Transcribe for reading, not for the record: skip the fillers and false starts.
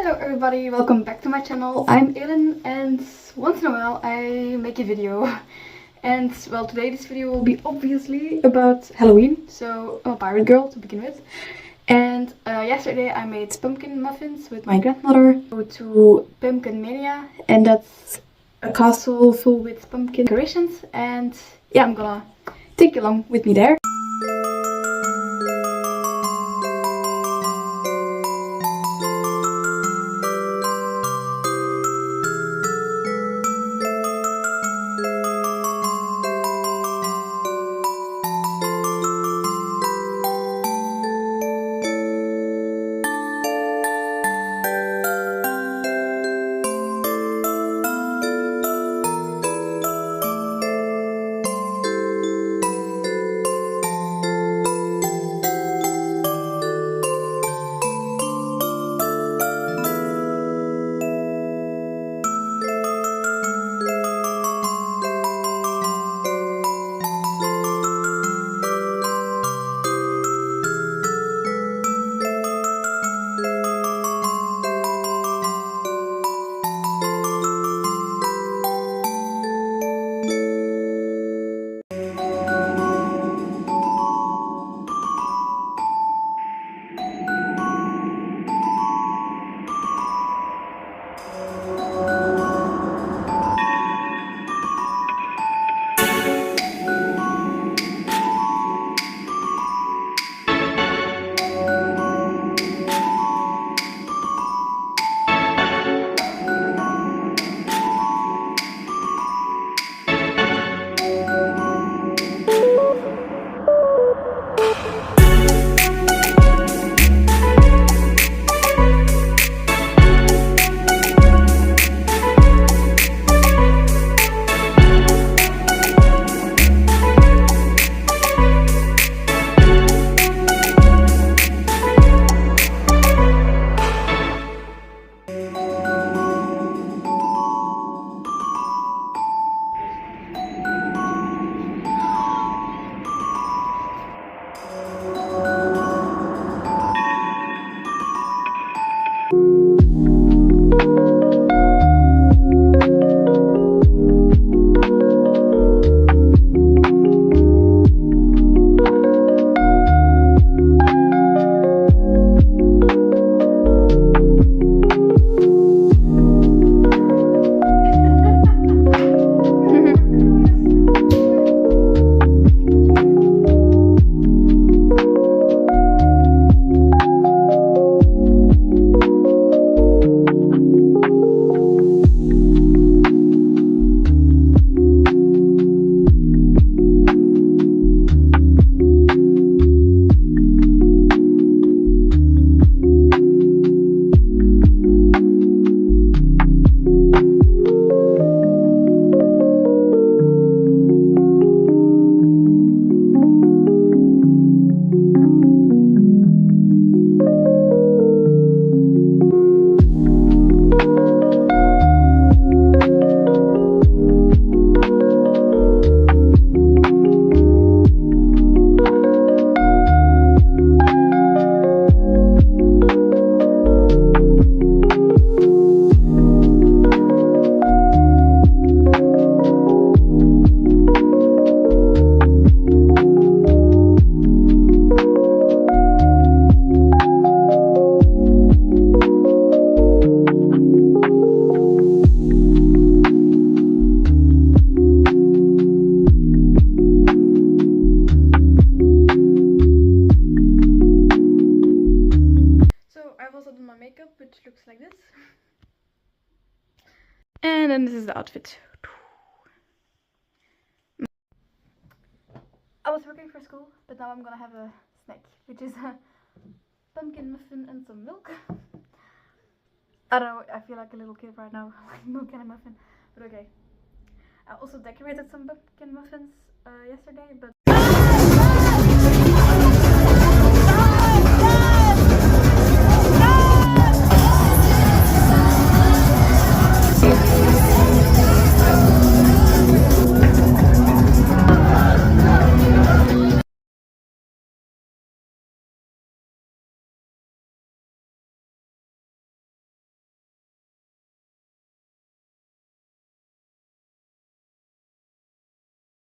Hello everybody, welcome back to my channel. I'm Elin and once in a while I make a video. And well, today this video will be obviously about Halloween. So I'm a pirate girl to begin with. And yesterday I made pumpkin muffins with my grandmother. Go to Pumpkin Mania, and that's a castle full with pumpkin decorations. And yeah, I'm gonna take you along with me there. Which looks like this. And then this is the outfit. I was working for school, but now I'm gonna have a snack, which is a pumpkin muffin and some milk. I don't know, I feel like a little kid right now, like milk and a muffin, but okay. I also decorated some pumpkin muffins yesterday, but